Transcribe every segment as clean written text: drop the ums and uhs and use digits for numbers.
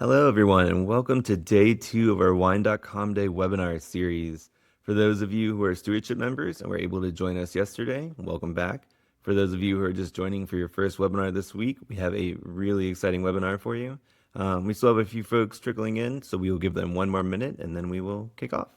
Hello, everyone, and welcome to day two of our Wine.com Day webinar series. For those of you who are stewardship members and were able to join us yesterday, welcome back. For those of you who are just joining for your first webinar this week, we have a really exciting webinar for you. We still have a few folks trickling in, so we will give them one more minute and then we will kick off.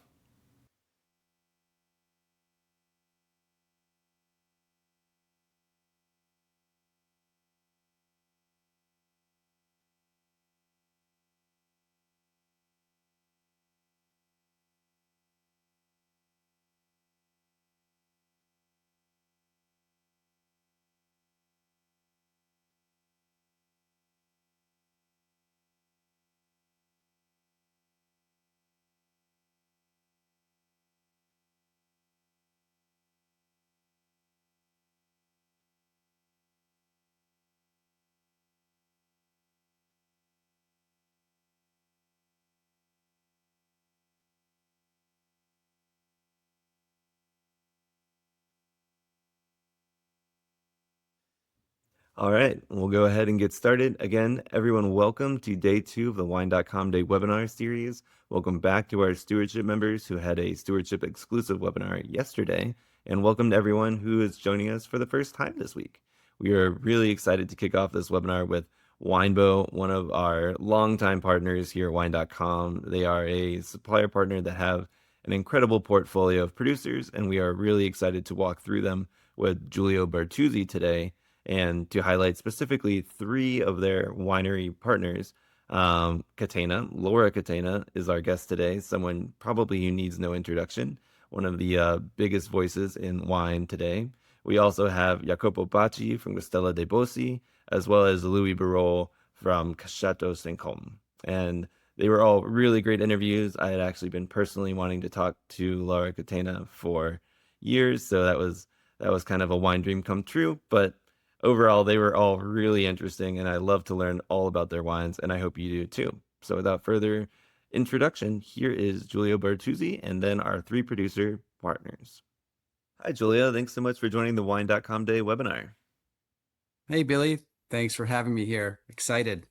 All right, we'll go ahead and get started. Again, everyone, welcome to day two of the Wine.com Day webinar series. Welcome back to our stewardship members who had a stewardship exclusive webinar yesterday, and welcome to everyone who is joining us for the first time this week. We are really excited to kick off this webinar with Winebow, one of our longtime partners here at Wine.com. They are a supplier partner that have an incredible portfolio of producers, and we are really excited to walk through them with Giulio Bertozzi today, and to highlight specifically three of their winery partners. Laura Catena is our guest today, someone probably who needs no introduction, one of the biggest voices in wine today. We also have Jacopo Bacci from Castello di Bossi, as well as Louis Barruol from Château de St. And they were all really great interviews. I had actually been personally wanting to talk to Laura Catena for years, so that was kind of a wine dream come true. But overall, they were all really interesting, and I love to learn all about their wines, and I hope you do too. So without further introduction, here is Giulio Bertozzi and then our three producer partners. Hi, Giulio. Thanks so much for joining the Wine.com Day webinar. Hey, Billy. Thanks for having me here. Excited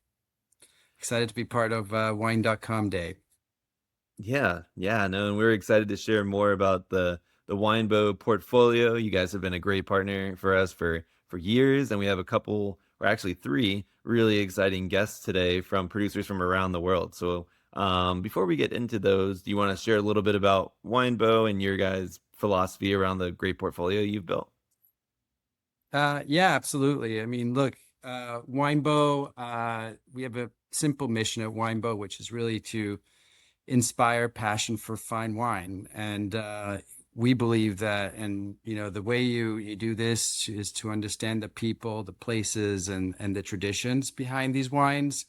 to be part of Wine.com Day. No, and we're excited to share more about the Winebow portfolio. You guys have been a great partner for us for years, and we have a couple, or actually three, really exciting guests today from producers from around the world. So before we get into those, do you want to share a little bit about Winebow and your guys' philosophy around the great portfolio you've built? Yeah, absolutely. I mean, look, Winebow, we have a simple mission at Winebow, which is really to inspire passion for fine wine. And we believe that, and the way you do this is to understand the people, the places, and the traditions behind these wines.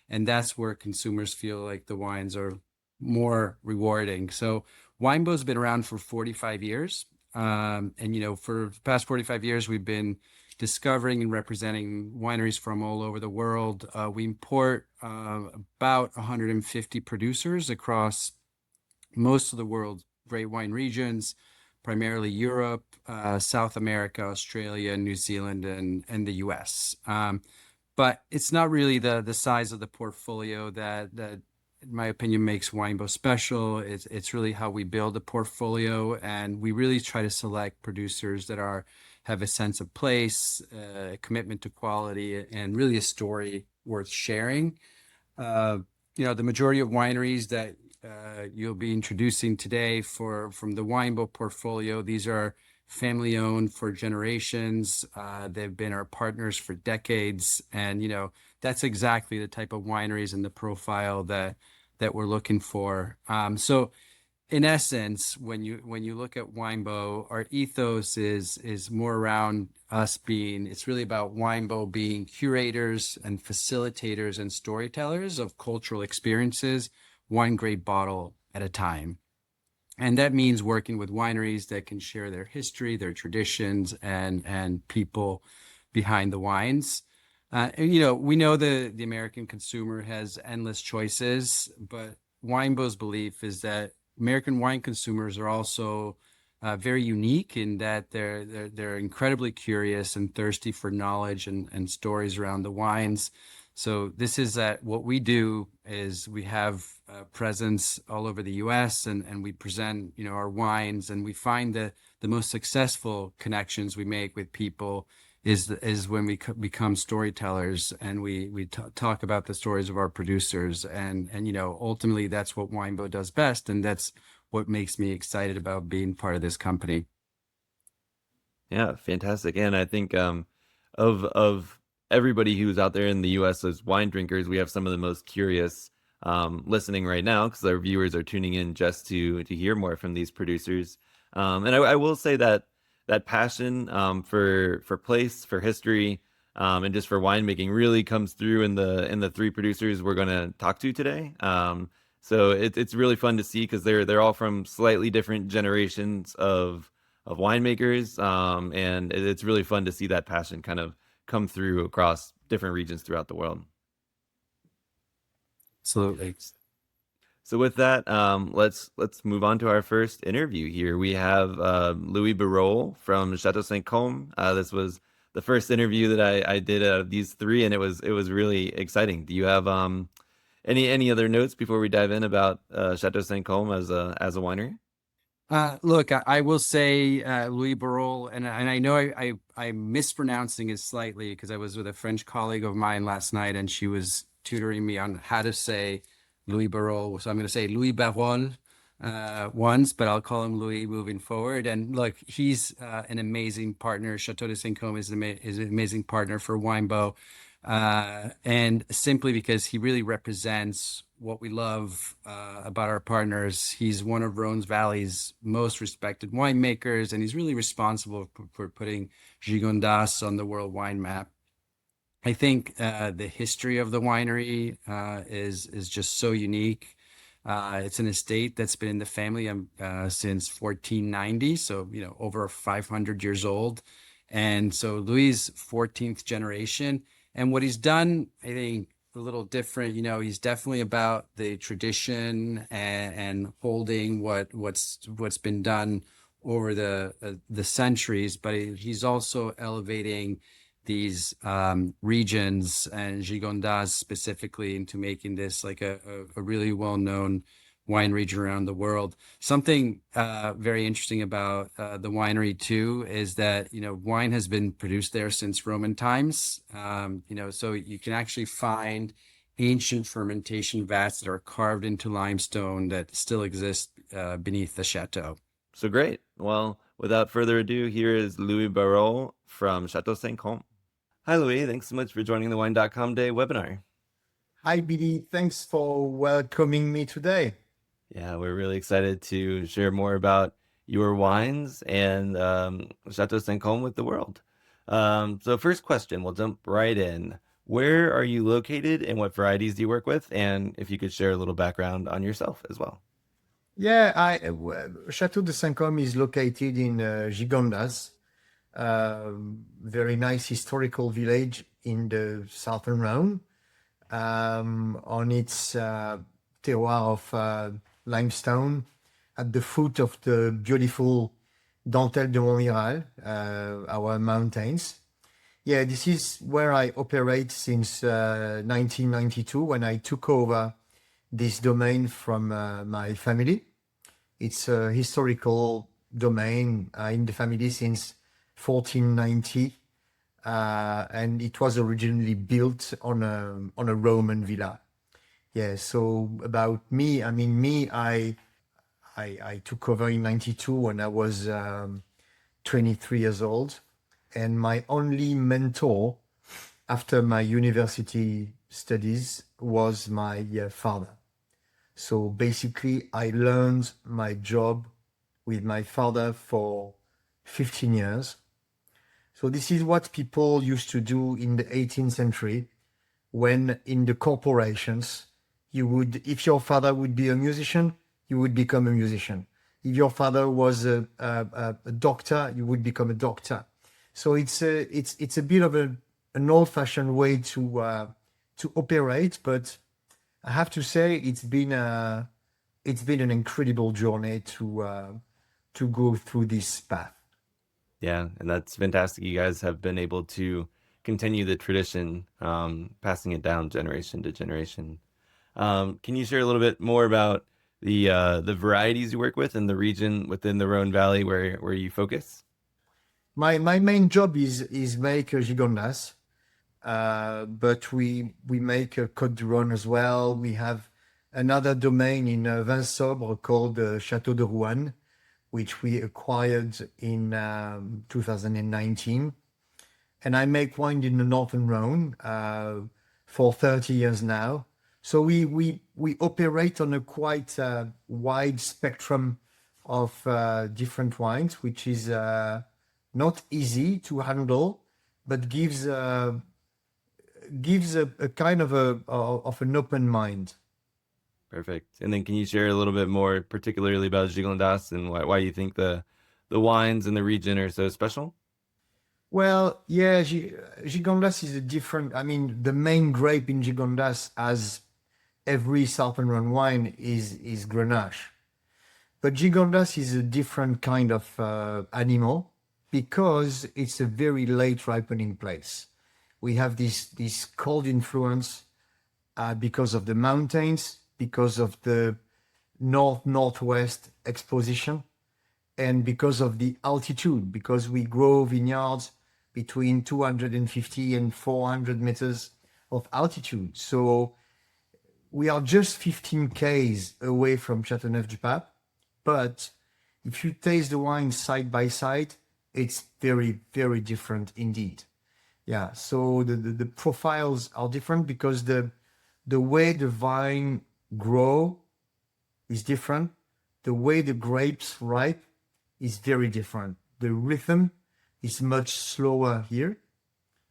And that's where consumers feel like the wines are more rewarding. So Winebow's been around for 45 years. And for the past 45 years, we've been discovering and representing wineries from all over the world. We import about 150 producers across most of the world's great wine regions, primarily Europe, South America, Australia, New Zealand, and the US. But it's not really the size of the portfolio that in my opinion, makes Winebow special. It's really how we build a portfolio, and we really try to select producers that have a sense of place, a commitment to quality, and really a story worth sharing. The majority of wineries that you'll be introducing today from the Winebow portfolio, these are family owned for generations. They've been our partners for decades, and that's exactly the type of wineries and the profile that we're looking for. So in essence, when you look at Winebow, our ethos is more around it's really about Winebow being curators and facilitators and storytellers of cultural experiences, one great bottle at a time. And that means working with wineries that can share their history, their traditions, and people behind the wines. We know the American consumer has endless choices, but Winebow's belief is that American wine consumers are also very unique in that they're incredibly curious and thirsty for knowledge and stories around the wines. So this is what we do is we have a presence all over the U.S. and we present, our wines, and we find that the most successful connections we make with people is when we become storytellers, and we talk about the stories of our producers, and ultimately that's what Winebow does best, and that's what makes me excited about being part of this company. Yeah, fantastic. And I think of everybody who's out there in the US as wine drinkers, we have some of the most curious listening right now because our viewers are tuning in just to hear more from these producers. And I will say that that passion for place, for history, and just for winemaking really comes through in the three producers we're going to talk to today. So it's really fun to see because they're all from slightly different generations of winemakers, and it's really fun to see that passion kind of come through across different regions throughout the world. Absolutely. So with that, let's move on to our first interview here. We have Louis Barruol from Château St. This was the first interview that I did out of these three, and it was really exciting. Do you have any other notes before we dive in about Château St. As a winery? Look, I will say Louis Barruol, and I know I'm mispronouncing it slightly because I was with a French colleague of mine last night, and she was tutoring me on how to say Louis Barruol. So I'm going to say Louis Barruol once, but I'll call him Louis moving forward. And look, he's an amazing partner. Chateau de St. is an amazing partner for Winebow. And simply because he really represents what we love about our partners. He's one of Rhone's Valley's most respected winemakers, and he's really responsible for putting Gigondas on the world wine map. I think the history of the winery is just so unique. It's an estate that's been in the family since 1490, so over 500 years old. And so Louis' 14th generation. And what he's done, I think, a little different. He's definitely about the tradition and holding what's been done over the centuries, but he's also elevating these regions and Gigondas specifically into making this like a really well-known wine region around the world. Something very interesting about the winery too is that wine has been produced there since Roman times. So you can actually find ancient fermentation vats that are carved into limestone that still exist beneath the chateau. So great. Well, without further ado, here is Louis Barrault from Chateau St. Hi, Louis. Thanks so much for joining the Wine.com Day webinar. Hi, Billy. Thanks for welcoming me today. Yeah, we're really excited to share more about your wines and Chateau St. with the world. So first question, we'll jump right in. Where are you located and what varieties do you work with? And if you could share a little background on yourself as well. Yeah, Château de St is located in Gigondas, very nice historical village in the southern Rhône, on its terroir of limestone at the foot of the beautiful Dentelle de Montmiral, our mountains. Yeah, this is where I operate since 1992 when I took over this domain from my family. It's a historical domain in the family since 1490, and it was originally built on a Roman villa. Yeah, so about me, I took over in 92 when I was 23 years old. And my only mentor after my university studies was my father. So basically, I learned my job with my father for 15 years. So this is what people used to do in the 18th century when in the corporations, if your father would be a musician, you would become a musician. If your father was a doctor, you would become a doctor. So it's a bit of an old-fashioned way to operate, but I have to say it's been an incredible journey to go through this path. Yeah, and that's fantastic. You guys have been able to continue the tradition, passing it down generation to generation. Can you share a little bit more about the varieties you work with and the region within the Rhône Valley where you focus? My main job is make Gigondas, but we make a Côte du Rhône as well. We have another domain in Vins Sobre called Château de Rouen, which we acquired in 2019. And I make wine in the Northern Rhône for 30 years now. So we operate on a quite wide spectrum of different wines, which is not easy to handle, but gives a kind of an open mind. Perfect. And then can you share a little bit more particularly about Gigondas and why you think the wines in the region are so special? Well, yeah, Gigondas is a different. I mean, the main grape in Gigondas, as every Southern Rhone wine, is Grenache. But Gigondas is a different kind of animal because it's a very late ripening place. We have this cold influence because of the mountains, because of the northwest exposition, and because of the altitude, because we grow vineyards between 250 and 400 meters of altitude. So we are just 15 k's away from Châteauneuf-du-Pape, but if you taste the wine side by side, it's very, very different indeed. Yeah, so the profiles are different because the way the vine grow is different. The way the grapes ripe is very different. The rhythm is much slower here.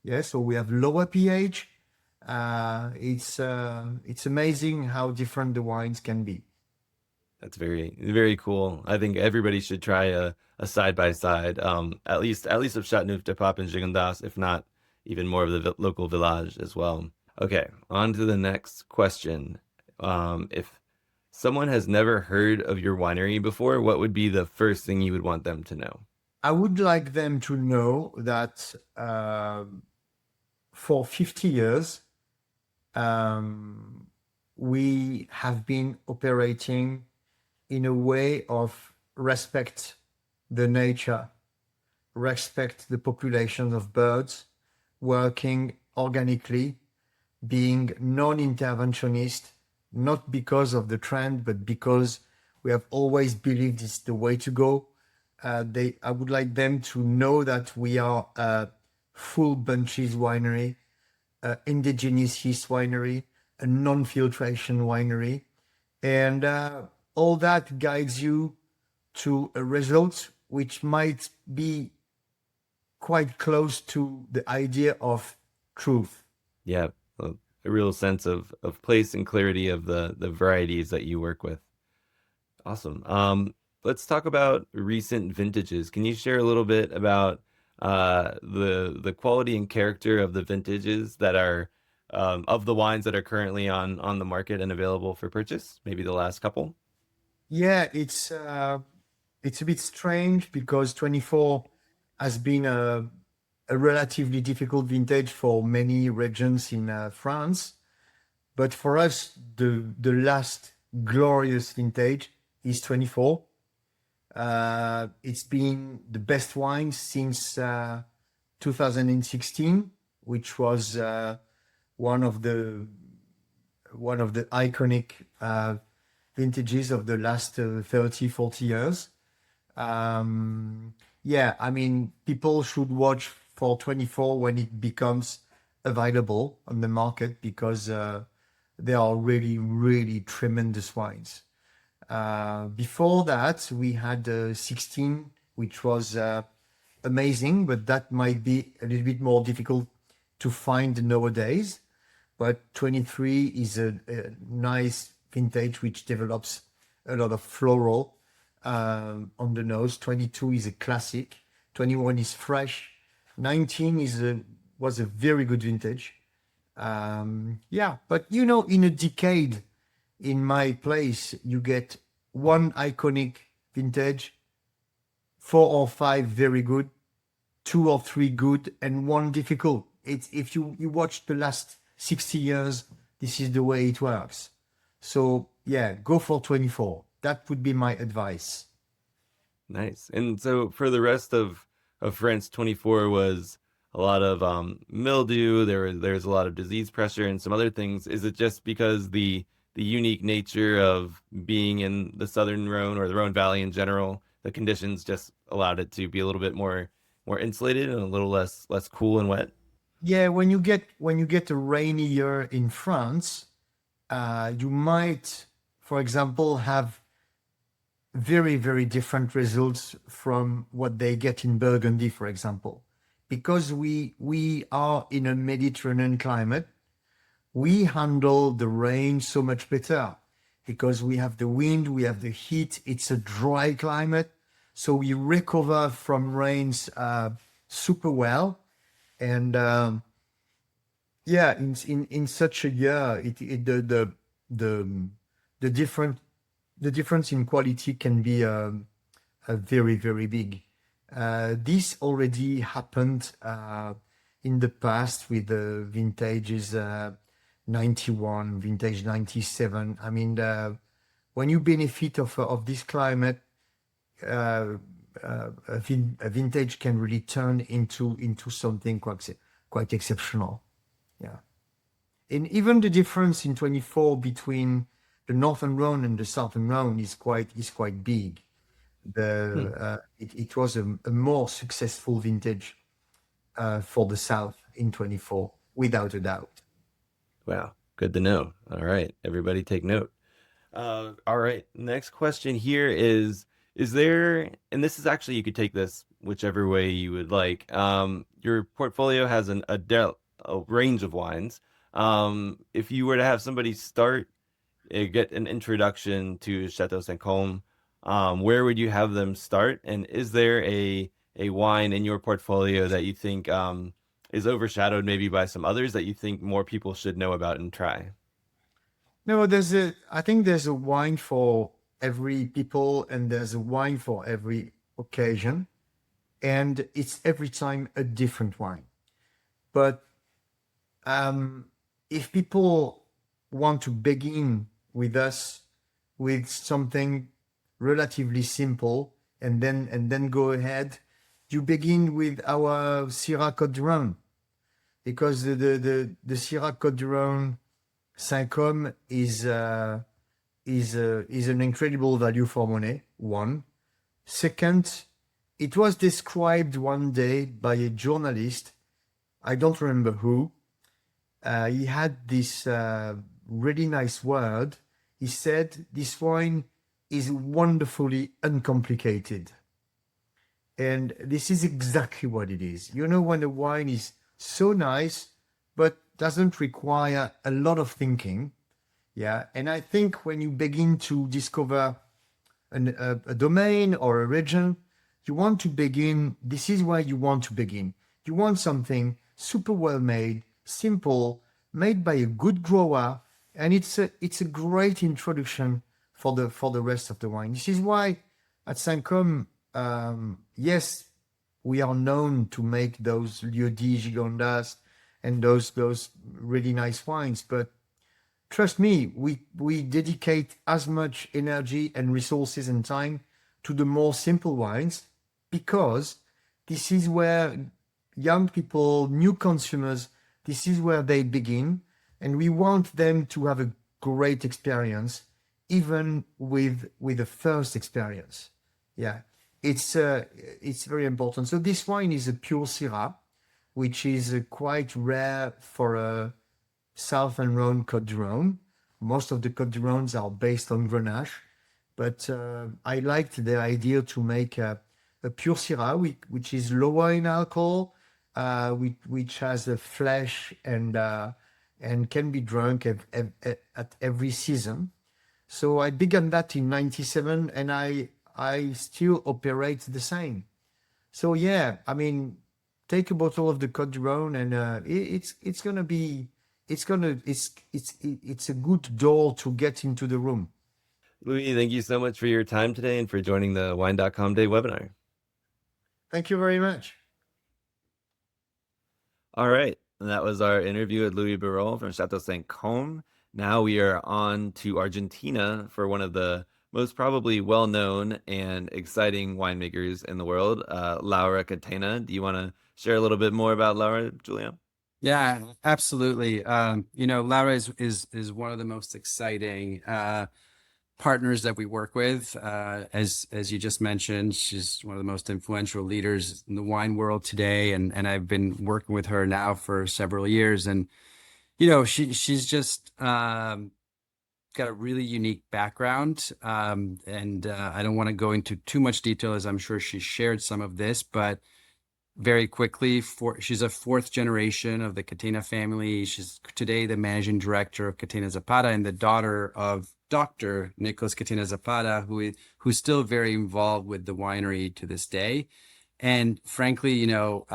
Yeah, so we have lower pH. It's amazing how different the wines can be. That's very, very cool. I think everybody should try a side by side, at least of Châteauneuf-du-Pape and Gigondas, if not even more of the local village as well. Okay, on to the next question. If someone has never heard of your winery before, what would be the first thing you would want them to know? I would like them to know that for 50 years, we have been operating in a way of respect the nature, respect the population of birds, working organically, being non-interventionist, not because of the trend, but because we have always believed it's the way to go. I would like them to know that we are a full bunches winery, indigenous yeast winery, a non-filtration winery, and all that guides you to a result which might be quite close to the idea of truth. Yeah, a real sense of place and clarity of the varieties that you work with. Awesome. Let's talk about recent vintages. Can you share a little bit about the quality and character of the vintages that are of the wines that are currently on the market and available for purchase? Maybe the last couple. Yeah, it's a bit strange because 24 has been a relatively difficult vintage for many regions in France. But for us, the last glorious vintage is 24. It's been the best wine since 2016, which was one of the iconic vintages of the last 30, 40 years. Yeah, I mean, people should watch for 24 when it becomes available on the market because they are really, really tremendous wines. Before that, we had 16, which was amazing, but that might be a little bit more difficult to find nowadays. But 23 is a nice vintage which develops a lot of floral on the nose. 22 is a classic. 21 is fresh. 19 was a very good vintage. Yeah, but you know, in a decade, in my place, you get one iconic vintage, 4 or 5 very good, 2 or 3 good, and one difficult. it's if you watch the last 60 years, this is the way it works. So yeah, go for 24. That would be my advice. Nice. And so for the rest of France, 24 was a lot of mildew. There's a lot of disease pressure and some other things. Is it just because the unique nature of being in the Southern Rhône or the Rhône Valley in general, the conditions just allowed it to be a little bit more insulated and a little less cool and wet? Yeah, when you get a rainy year in France, you might, for example, have very, very different results from what they get in Burgundy, for example. Because we are in a Mediterranean climate, we handle the rain so much better because we have the wind, we have the heat, it's a dry climate. So we recover from rains super well. And yeah, in such a year, the different the difference in quality can be very, very big. This already happened in the past with the vintages 91, vintage 97. I mean, when you benefit of this climate, a vintage can really turn into something quite exceptional. Yeah. And even the difference in 24 between the Northern Rhône and the Southern Rhône is quite big. It was a more successful vintage for the South in 24, without a doubt. Wow, good to know. All right, everybody take note. All right, next question here is there, and this is actually, you could take this whichever way you would like. Your portfolio has a range of wines. If you were to have somebody start, get an introduction to Château St, where would you have them start? And is there a wine in your portfolio that you think is overshadowed maybe by some others that you think more people should know about and try? No, I think there's a wine for every people and there's a wine for every occasion. And it's every time a different wine. But if people want to begin with us with something relatively simple and then go ahead, you begin with our Syrah Côte d'Rhône, because the Syrah Côte d'Rhône Saint-Côme is an incredible value for money. One. Second, it was described one day by a journalist, I don't remember who. He had this really nice word. He said, this wine is wonderfully uncomplicated. And this is exactly what it is. You know, when a wine is so nice, but doesn't require a lot of thinking. Yeah. And I think when you begin to discover a domain or a region, you want to begin, this is where you want to begin. You want something super well made, simple, made by a good grower, and it's a great introduction for the rest of the wine. This is why at Saint-Côme, yes, we are known to make those Lieu-dit, Gigondas, and those really nice wines, but trust me, we dedicate as much energy and resources and time to the more simple wines, because this is where young people, new consumers, this is where they begin. And we want them to have a great experience, even with the first experience. Yeah, it's very important. So this wine is a pure Syrah, which is quite rare for a Southern Rhône Côte d'Rhône. Most of the Côte d'Rhônes are based on Grenache, but I liked the idea to make a pure Syrah, which is lower in alcohol, which has a flesh and can be drunk at every season. So I began that in 97, and I still operate the same. So yeah, I mean, take a bottle of the Côte d'Rhône, and it's a good door to get into the room. Louis, thank you so much for your time today and for joining the Wine.com Day webinar. Thank you very much. All right. And that was our interview with Louis Barruol from Château St. Now we are on to Argentina for one of the most probably well-known and exciting winemakers in the world, Laura Catena. Do you want to share a little bit more about Laura, Giulio? Yeah, absolutely. You know, Laura is one of the most exciting partners that we work with. As you just mentioned, she's one of the most influential leaders in the wine world today, and I've been working with her now for several years. And you know, she's just got a really unique background. And I don't want to go into too much detail, as I'm sure she shared some of this, but very quickly, she's a fourth generation of the Catena family. She's today the managing director of Catena Zapata and the daughter of Dr. Nicholas Catena Zapata, who's still very involved with the winery to this day. And frankly, you know,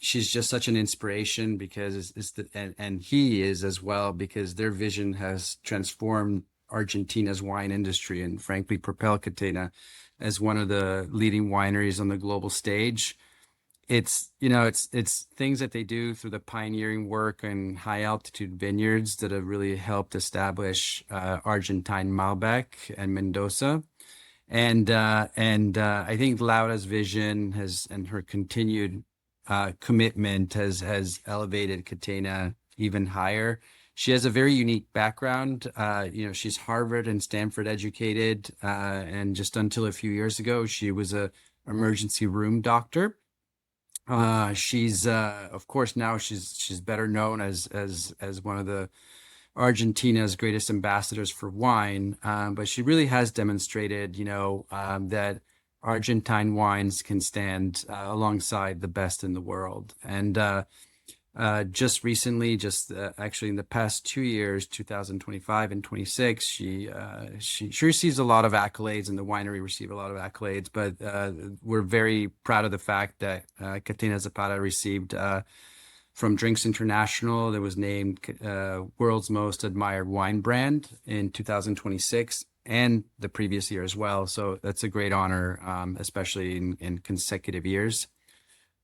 she's just such an inspiration because and he is as well, because their vision has transformed Argentina's wine industry and frankly propelled Catena as one of the leading wineries on the global stage. It's, you know, it's things that they do through the pioneering work and high altitude vineyards that have really helped establish Argentine Malbec and Mendoza. And I think Laura's vision has, and her continued commitment has elevated Catena even higher. She has a very unique background. You know, she's Harvard and Stanford educated, and just until a few years ago, she was a emergency room doctor. She's of course now she's better known as one of the Argentina's greatest ambassadors for wine, but she really has demonstrated, you know, that Argentine wines can stand alongside the best in the world. And just recently, actually in the past 2 years, 2025 and 26, she receives a lot of accolades, and the winery receive a lot of accolades. But we're very proud of the fact that Catena Zapata received from Drinks International, that was named World's Most Admired Wine Brand in 2026 and the previous year as well. So that's a great honor, especially in consecutive years.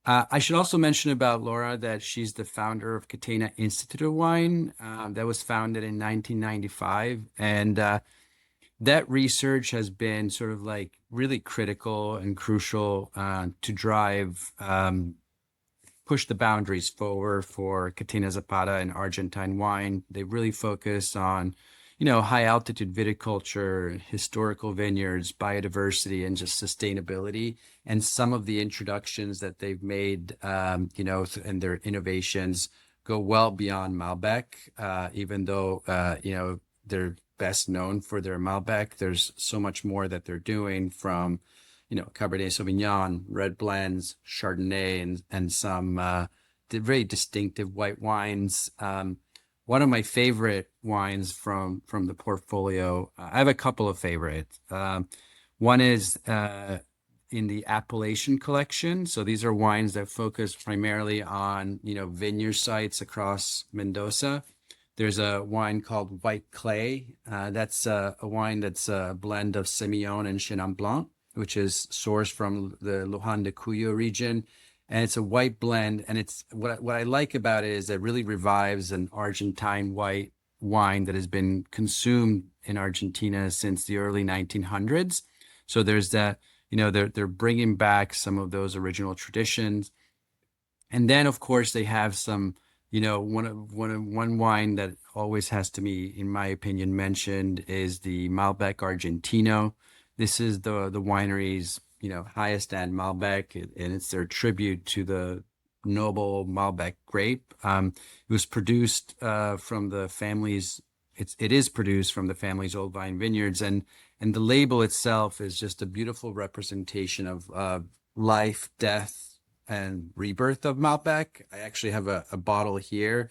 I should also mention about Laura that she's the founder of Catena Institute of Wine, that was founded in 1995. And that research has been sort of like really critical and crucial to drive push the boundaries forward for Catena Zapata and Argentine wine. They really focus on, you know, high altitude viticulture, historical vineyards, biodiversity, and just sustainability. And some of the introductions that they've made, you know, and their innovations go well beyond Malbec, even though, you know, they're best known for their Malbec. There's so much more that they're doing, from, you know, Cabernet Sauvignon, red blends, Chardonnay, and some very distinctive white wines. One of my favorite wines from the portfolio, I have a couple of favorites. One is in the appellation collection. So these are wines that focus primarily on, you know, vineyard sites across Mendoza. There's a wine called White Clay. That's a wine that's a blend of Semillon and Chenin Blanc, which is sourced from the Luján de Cuyo region. And it's a white blend. And it's what I like about it is it really revives an Argentine white wine that has been consumed in Argentina since the early 1900s. So there's that, you know, they're bringing back some of those original traditions. And then, of course, they have some, you know, one wine that always has to be, in my opinion, mentioned is the Malbec Argentino. This is the winery's, you know, highest end Malbec, and it's their tribute to the noble Malbec grape. It was produced from the family's. It is produced from the family's old vine vineyards, and the label itself is just a beautiful representation of life, death, and rebirth of Malbec. I actually have a bottle here.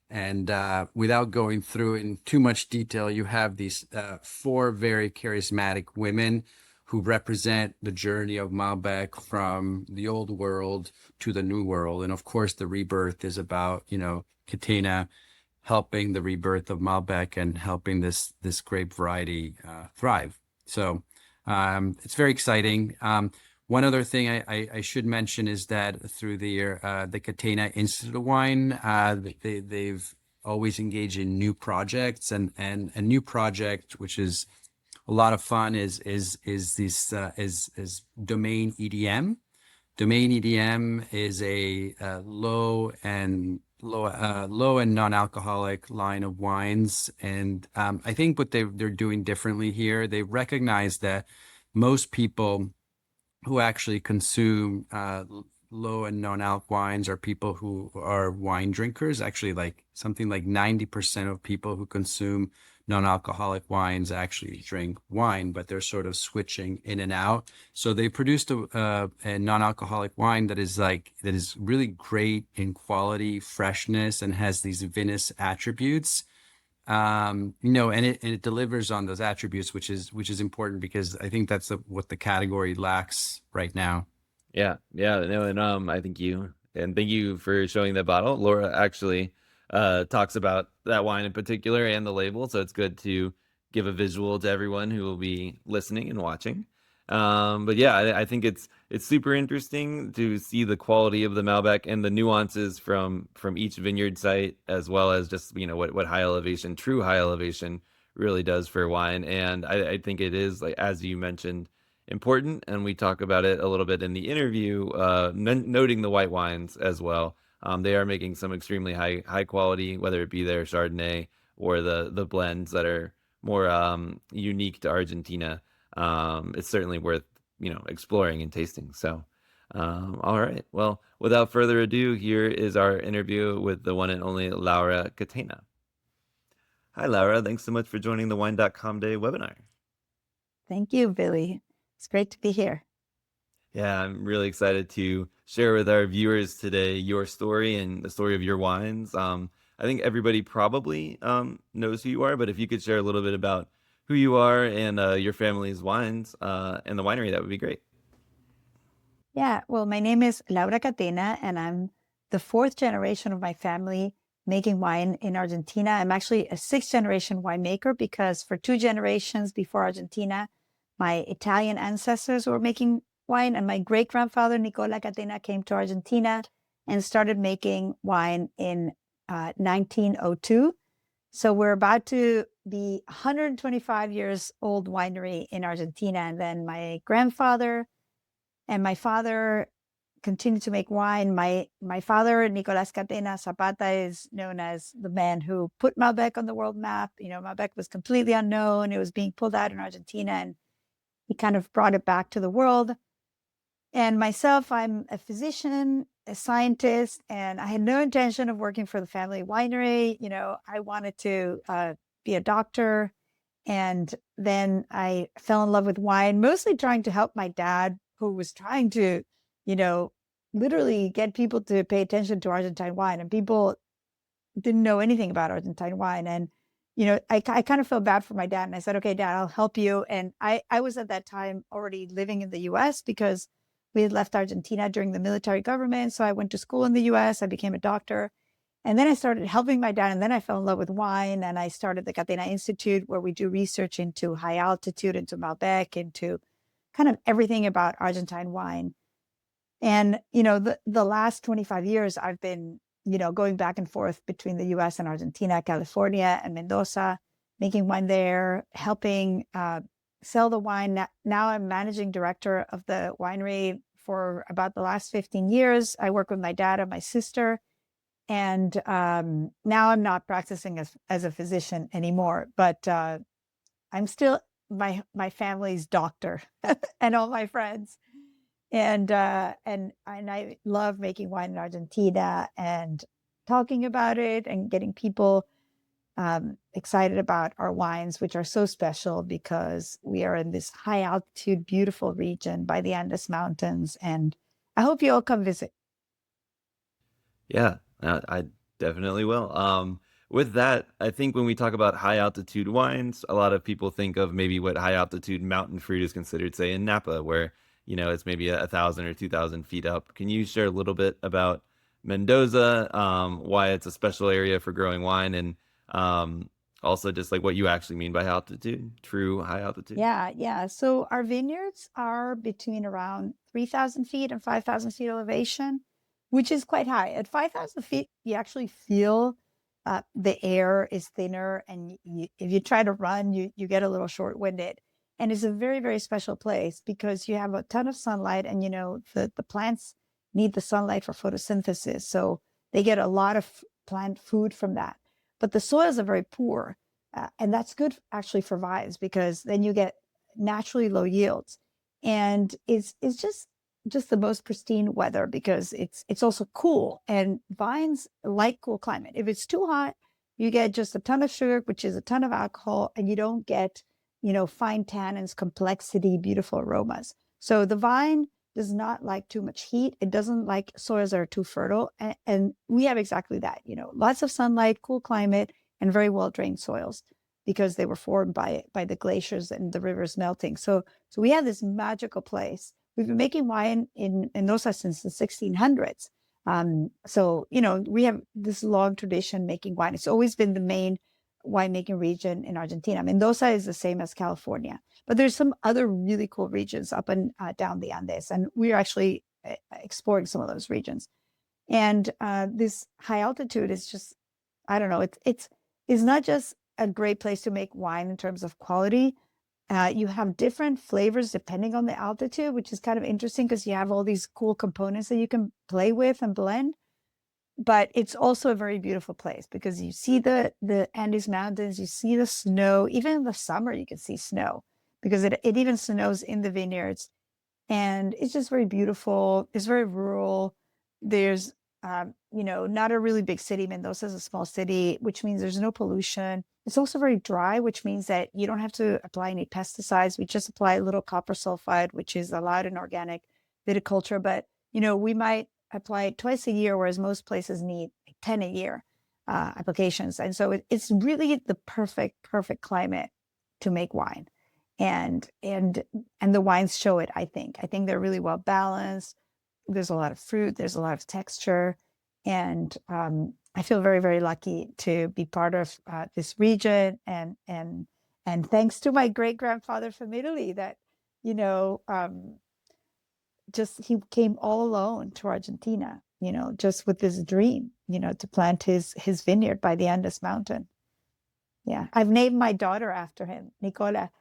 And without going through in too much detail, you have these four very charismatic women who represent the journey of Malbec from the old world to the new world. And of course, the rebirth is about, you know, Catena helping the rebirth of Malbec and helping this grape variety thrive. So it's very exciting. One other thing I should mention is that through the Catena Institute of Wine, they've always engaged in new projects, and a new project which is a lot of fun is Domain EDM. Domain EDM is a low and non-alcoholic line of wines, and I think what they're doing differently here, they recognize that most people who actually consume low and non-alc wines are people who are wine drinkers. Actually, like something like 90% of people who consume non-alcoholic wines actually drink wine, but they're sort of switching in and out. So they produced a non-alcoholic wine that is really great in quality, freshness, and has these vinous attributes. And it delivers on those attributes, which is important, because I think that's what the category lacks right now. Yeah, yeah, no, and thank you for showing that bottle. Laura actually talks about that wine in particular and the label, so it's good to give a visual to everyone who will be listening and watching. But yeah, I think it's super interesting to see the quality of the Malbec and the nuances from each vineyard site, as well as just what true high elevation really does for wine. And I think it is, like as you mentioned, important, and we talk about it a little bit in the interview, noting the white wines as well. They are making some extremely high quality, whether it be their Chardonnay or the blends that are more unique to Argentina. It's certainly worth exploring and tasting. So, all right. Well, without further ado, here is our interview with the one and only Laura Catena. Hi, Laura. Thanks so much for joining the Wine.com Day webinar. Thank you, Billy. It's great to be here. Yeah, I'm really excited to share with our viewers today your story and the story of your wines. I think everybody probably knows who you are, but if you could share a little bit about who you are and your family's wines and the winery, that would be great. Yeah, well, my name is Laura Catena, and I'm the fourth generation of my family making wine in Argentina. I'm actually a sixth generation winemaker, because for 2 generations before Argentina, my Italian ancestors were making wine, and my great-grandfather, Nicola Catena, came to Argentina and started making wine in 1902. So we're about to be 125 years old winery in Argentina. And then my grandfather and my father continued to make wine. My father, Nicolas Catena Zapata, is known as the man who put Malbec on the world map. Malbec was completely unknown. It was being pulled out in Argentina, and he kind of brought it back to the world. And myself, I'm a physician, a scientist, and I had no intention of working for the family winery. I wanted to be a doctor. And then I fell in love with wine, mostly trying to help my dad, who was trying to, literally get people to pay attention to Argentine wine. And people didn't know anything about Argentine wine. And, I kind of felt bad for my dad. And I said, okay, Dad, I'll help you. And I was at that time already living in the US, because we had left Argentina during the military government. So I went to school in the US. I became a doctor. And then I started helping my dad. And then I fell in love with wine. And I started the Catena Institute, where we do research into high altitude, into Malbec, into kind of everything about Argentine wine. And, the last 25 years, I've been, going back and forth between the US and Argentina, California and Mendoza, making wine there, helping sell the wine. Now I'm managing director of the winery for about the last 15 years. I work with my dad and my sister. And now I'm not practicing as a physician anymore, but I'm still my family's doctor and all my friends. And I love making wine in Argentina and talking about it and getting people excited about our wines, which are so special because we are in this high altitude, beautiful region by the Andes Mountains. And I hope you all come visit. Yeah, I definitely will. With that, I think when we talk about high altitude wines, a lot of people think of maybe what high altitude mountain fruit is considered, say in Napa, where it's maybe 1,000 or 2,000 feet up. Can you share a little bit about Mendoza, why it's a special area for growing wine, and also just like what you actually mean by altitude, true high altitude? Yeah. So our vineyards are between around 3,000 feet and 5,000 feet elevation, which is quite high. At 5,000 feet, you actually feel the air is thinner, and if you try to run, you get a little short-winded. And it's a very, very special place because you have a ton of sunlight, and the plants need the sunlight for photosynthesis. So they get a lot of plant food from that. But the soils are very poor. And that's good actually for vines because then you get naturally low yields. And it's just the most pristine weather because it's also cool. And vines like cool climate. If it's too hot, you get just a ton of sugar, which is a ton of alcohol, and you don't get, fine tannins, complexity, beautiful aromas. So the vine does not like too much heat. It doesn't like soils that are too fertile. And we have exactly that, lots of sunlight, cool climate, and very well drained soils because they were formed by the glaciers and the rivers melting. So we have this magical place. We've been making wine in Mendoza since the 1600s. So we have this long tradition making wine. It's always been the main winemaking region in Argentina. Mendoza is the same as California, but there's some other really cool regions up and down the Andes, and we're actually exploring some of those regions. And this high altitude is just, I don't know, it's not just a great place to make wine in terms of quality. You have different flavors depending on the altitude, which is kind of interesting because you have all these cool components that you can play with and blend. But it's also a very beautiful place because you see the Andes Mountains, you see the snow. Even in the summer, you can see snow because it even snows in the vineyards. And it's just very beautiful. It's very rural. There's, not a really big city. Mendoza is a small city, which means there's no pollution. It's also very dry, which means that you don't have to apply any pesticides. We just apply a little copper sulfide, which is allowed in organic viticulture. But, we might apply it twice a year, whereas most places need 10 a year applications. And so it's really the perfect climate to make wine. And the wines show it. I think they're really well balanced. There's a lot of fruit, there's a lot of texture, and I feel very, very lucky to be part of this region. And thanks to my great grandfather from Italy, that just he came all alone to Argentina, just with this dream, to plant his vineyard by the Andes Mountain. Yeah, I've named my daughter after him, Nicola.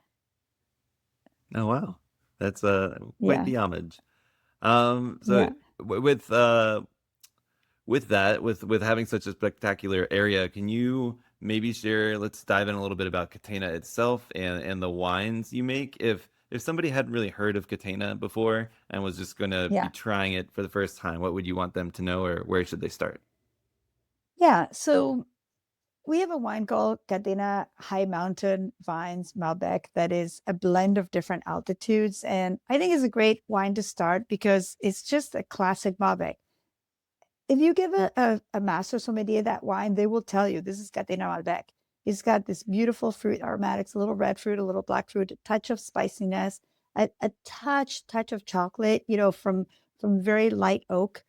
Oh wow, that's quite Yeah. the homage. Yeah. So with that, with having such a spectacular area, can you maybe share? Let's dive in a little bit about Catena itself and the wines you make. If somebody hadn't really heard of Catena before and was just going to be Yeah. trying it for the first time, what would you want them to know, or where should they start? Yeah. So we have a wine called Catena High Mountain Vines Malbec that is a blend of different altitudes. And I think it's a great wine to start because it's just a classic Malbec. If you give a master sommelier that wine, they will tell you this is Catena Malbec. It's got this beautiful fruit aromatics, a little red fruit, a little black fruit, a touch of spiciness, a touch of chocolate, from very light oak.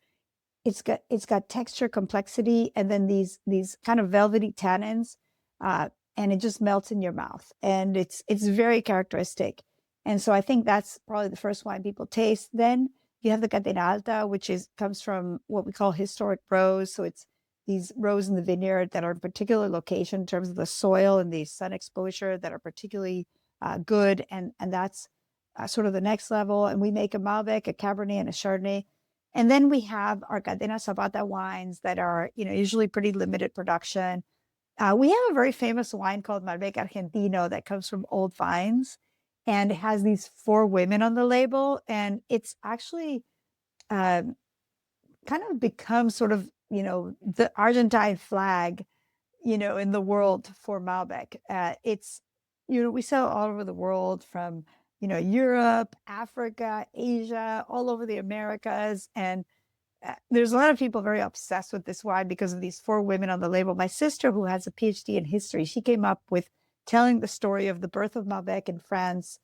It's got texture, complexity, and then these kind of velvety tannins, and it just melts in your mouth. And it's very characteristic. And so I think that's probably the first wine people taste. Then you have the Catena Alta, which comes from what we call historic rows. So it's these rows in the vineyard that are in particular location in terms of the soil and the sun exposure that are particularly good. And that's sort of the next level. And we make a Malbec, a Cabernet, and a Chardonnay. And then we have our Catena Zapata wines that are, usually pretty limited production. We have a very famous wine called Malbec Argentino that comes from old vines, and it has these 4 women on the label. And it's actually kind of become sort of, the Argentine flag, in the world for Malbec. It's, we sell all over the world from, Europe, Africa, Asia, all over the Americas. And there's a lot of people very obsessed with this wine because of these 4 women on the label. My sister, who has a PhD in history, she came up with telling the story of the birth of Malbec in France,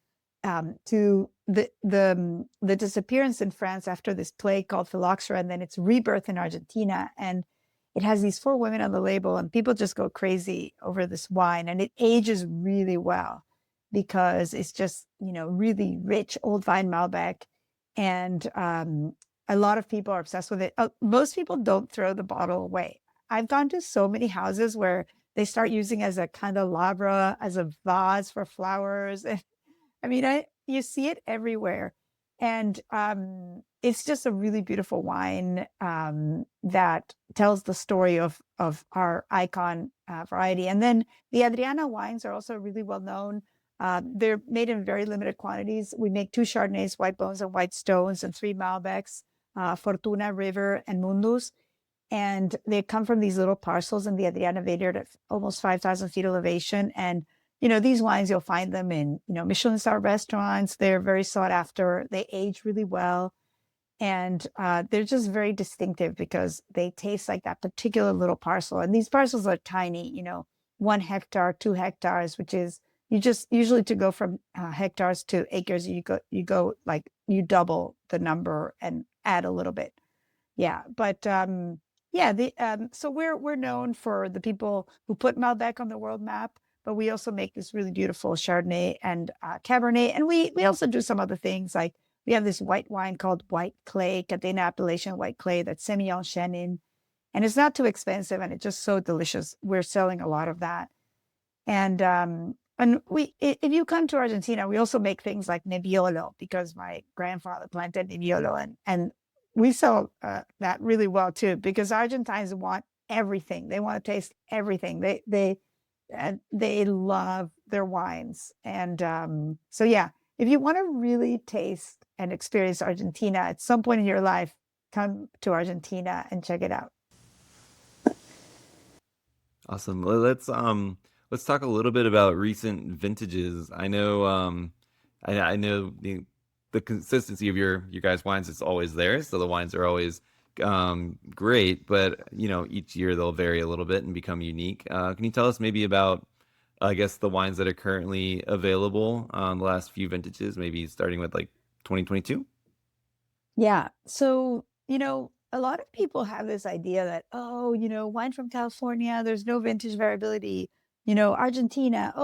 to the disappearance in France after this plague called phylloxera, and then its rebirth in Argentina. And it has these 4 women on the label, and people just go crazy over this wine. And it ages really well because it's just, really rich old vine Malbec. And a lot of people are obsessed with it. Most people don't throw the bottle away. I've gone to so many houses where they start using as a candelabra, as a vase for flowers. I mean, you see it everywhere. And it's just a really beautiful wine that tells the story of our icon variety. And then the Adrianna wines are also really well known. They're made in very limited quantities. We make 2 Chardonnays, White Bones and White Stones, and 3 Malbecs, Fortuna, River, and Mundus. And they come from these little parcels in the Adrianna Vineyard at almost 5,000 feet elevation. And, these wines, you'll find them in, Michelin star restaurants. They're very sought after. They age really well. And they're just very distinctive because they taste like that particular little parcel. And these parcels are tiny, 1 hectare, 2 hectares, which is, you just usually to go from hectares to acres, you go like you double the number and add a little bit. Yeah. But so we're known for the people who put Malbec on the world map, but we also make this really beautiful Chardonnay and Cabernet. And we also do some other things, like we have this white wine called White Clay, Catena Appellation White Clay, that's semi-Chenin. And it's not too expensive, and it's just so delicious. We're selling a lot of that. And if you come to Argentina, we also make things like Nebbiolo, because my grandfather planted Nebbiolo, and we sell that really well too, because Argentines want everything. They want to taste everything. They love their wines. And so, yeah, if you want to really taste and experience Argentina at some point in your life, come to Argentina and check it out. Awesome. Let's talk a little bit about recent vintages. I know I know the consistency of your guys' wines is always there, so the wines are always great, but each year they'll vary a little bit and become unique. Can you tell us maybe about, I guess, the wines that are currently available on the last few vintages, maybe starting with like 2022? Yeah. So, a lot of people have this idea that, wine from California, there's no vintage variability. Argentina,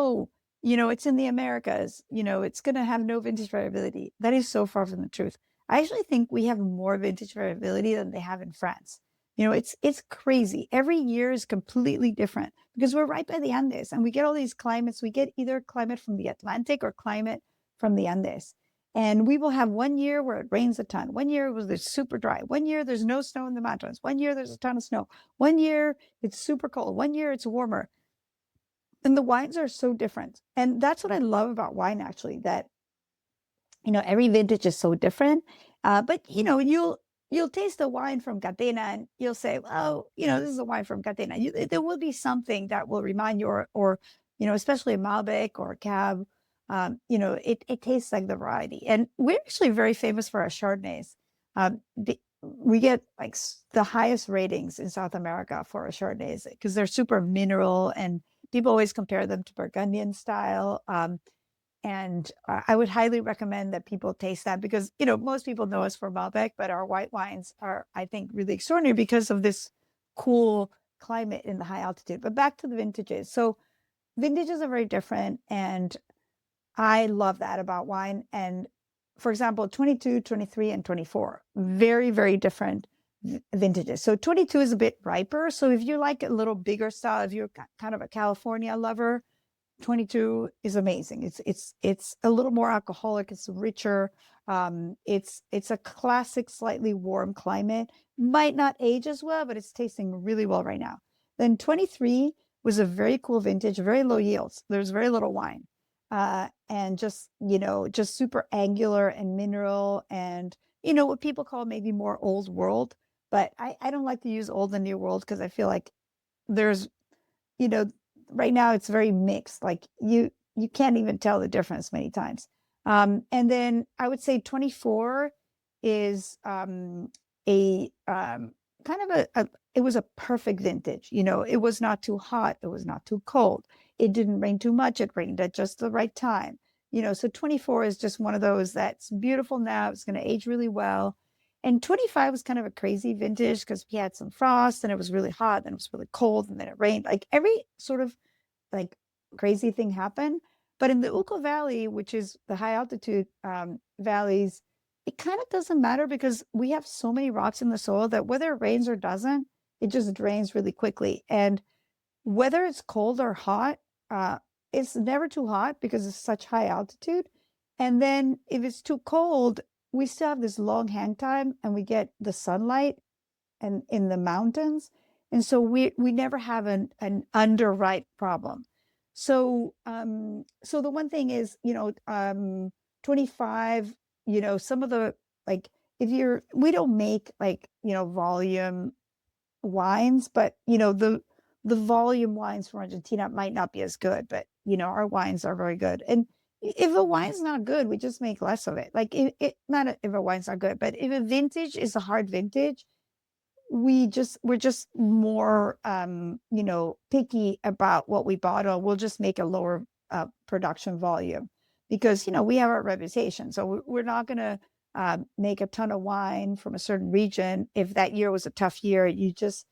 it's in the Americas, it's going to have no vintage variability. That is so far from the truth. I actually think we have more vintage variability than they have in France. It's crazy. Every year is completely different because we're right by the Andes, and we get all these climates. We get either climate from the Atlantic or climate from the Andes. And we will have 1 year where it rains a ton. 1 year it's super dry. 1 year there's no snow in the mountains. 1 year there's a ton of snow. 1 year it's super cold. 1 year it's warmer. And the wines are so different. And that's what I love about wine, actually, that, every vintage is so different. But, you'll taste the wine from Catena and you'll say, oh, this is a wine from Catena. There will be something that will remind you, or especially a Malbec or a Cab. It tastes like the variety. And we're actually very famous for our Chardonnays. We get like the highest ratings in South America for our Chardonnays because they're super mineral, and people always compare them to Burgundian style. And I would highly recommend that people taste that because, most people know us for Malbec, but our white wines are, I think, really extraordinary because of this cool climate in the high altitude. But back to the vintages. So vintages are very different, and I love that about wine. And for example, 22, 23, and 24, very, very different vintages. So 22 is a bit riper. So if you like a little bigger style, if you're kind of a California lover, 22 is amazing. It's a little more alcoholic. It's richer. It's a classic, slightly warm climate. Might not age as well, but it's tasting really well right now. Then 23 was a very cool vintage, very low yields. There's very little wine. And just super angular and mineral, and what people call maybe more old world, but I don't like to use old and new world because I feel like there's right now it's very mixed, like you can't even tell the difference many times. And then I would say 24 is a kind of it was a perfect vintage. It was not too hot, it was not too cold, it didn't rain too much, it rained at just the right time. So 24 is just one of those that's beautiful now. It's going to age really well. And 25 was kind of a crazy vintage because we had some frost and it was really hot and it was really cold and then it rained. Like every sort of like crazy thing happened. But in the Uco Valley, which is the high altitude valleys, it kind of doesn't matter because we have so many rocks in the soil that whether it rains or doesn't, it just drains really quickly. And whether it's cold or hot, it's never too hot because it's such high altitude. And then if it's too cold, we still have this long hang time and we get the sunlight and in the mountains. And so we never have an underripe problem. So so the one thing is, 25, some of the like if you're we don't make like, volume wines, but the volume wines from Argentina might not be as good, but our wines are very good. And if a wine's not good, we just make less of it. Like if a wine's not good, but if a vintage is a hard vintage, we're just more picky about what we bottle. We'll just make a lower production volume because we have our reputation. So we're not going to make a ton of wine from a certain region. If that year was a tough year, you just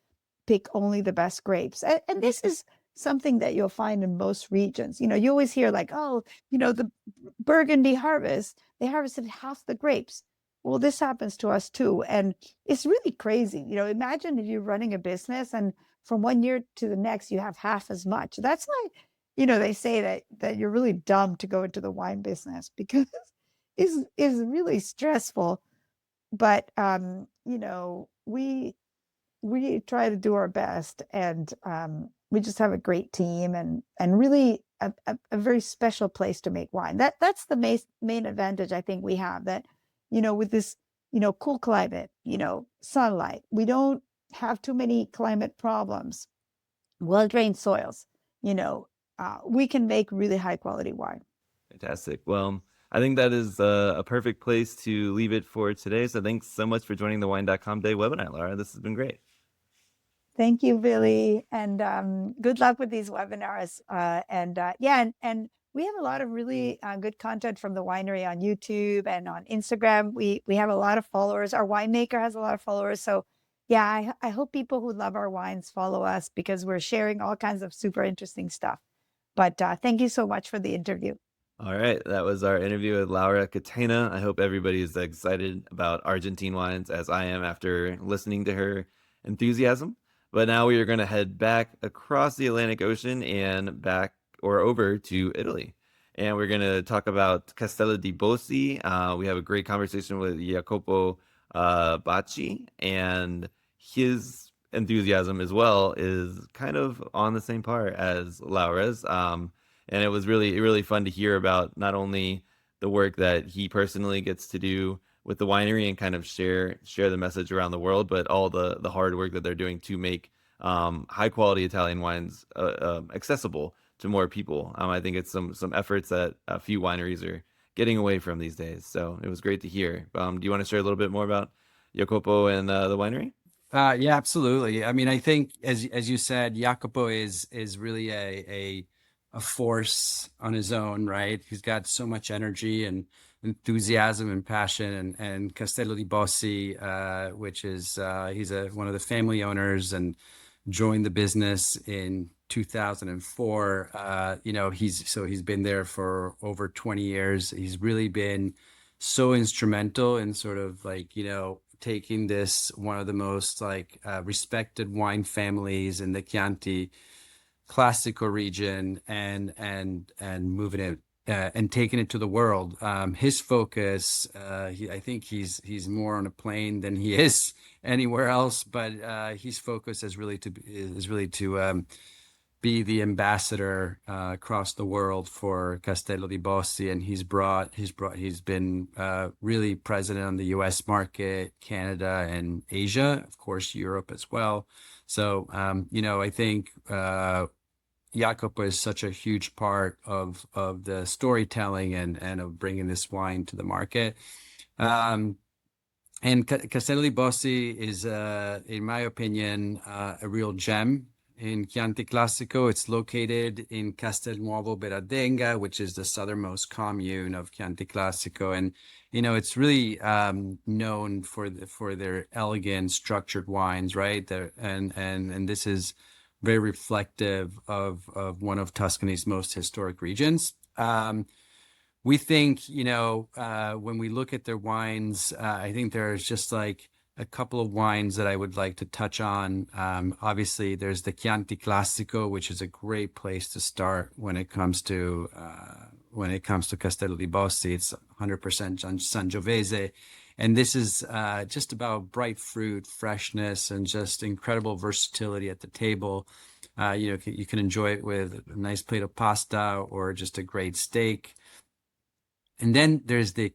pick only the best grapes. And this is something that you'll find in most regions. You always hear like, oh, the Burgundy harvest, they harvested half the grapes. Well, this happens to us too. And it's really crazy. Imagine if you're running a business and from one year to the next, you have half as much. That's like, they say that you're really dumb to go into the wine business because it's really stressful. But, we try to do our best, and we just have a great team and really a very special place to make wine. That's the main advantage I think we have, that with this cool climate, sunlight, we don't have too many climate problems, well-drained soils, we can make really high quality wine. Fantastic. Well, I think that is a perfect place to leave it for today. So thanks so much for joining the Wine.com Day webinar, Laura. This has been great. Thank you, Billy, and good luck with these webinars. And we have a lot of really good content from the winery on YouTube and on Instagram. We have a lot of followers. Our winemaker has a lot of followers. So yeah, I hope people who love our wines follow us because we're sharing all kinds of super interesting stuff. But thank you so much for the interview. All right, that was our interview with Laura Catena. I hope everybody is excited about Argentine wines as I am after listening to her enthusiasm. But now we are going to head back across the Atlantic Ocean and back or over to Italy. And we're going to talk about Castello di Bossi. We have a great conversation with Jacopo Bacci, and his enthusiasm as well is kind of on the same par as Laura's. And it was really fun to hear about not only the work that he personally gets to do with the winery and kind of share the message around the world, but all the hard work that they're doing to make high quality Italian wines accessible to more people. I think it's some efforts that a few wineries are getting away from these days. So it was great to hear. Do you want to share a little bit more about Jacopo and the winery? Yeah, absolutely. I mean, I think as you said, Jacopo is really a force on his own, right? He's got so much energy and enthusiasm and passion, and Castello di Bossi, which is he's one of the family owners and joined the business in 2004. He's been there for over 20 years. He's really been so instrumental in sort of like, taking this, one of the most respected wine families in the Chianti Classico region and moving it and taking it to the world. His focus, I think he's more on a plane than he is anywhere else, but his focus is really to be the ambassador across the world for Castello di Bossi, and he's been really present on the U.S. market, Canada, and Asia, of course, Europe as well. So I think Jacopo is such a huge part of the storytelling and of bringing this wine to the market. And Castello di Bossi is, in my opinion, a real gem in Chianti Classico. It's located in Castelnuovo Beradinga, which is the southernmost commune of Chianti Classico. And, it's really known for their elegant, structured wines, right? And this is very reflective of one of Tuscany's most historic regions. We think, when we look at their wines, I think there's just like a couple of wines that I would like to touch on. Obviously, there's the Chianti Classico, which is a great place to start when it comes to Castello di Bossi. It's 100% Sangiovese, and this is just about bright fruit, freshness, and just incredible versatility at the table. You can enjoy it with a nice plate of pasta or just a great steak. And then there's the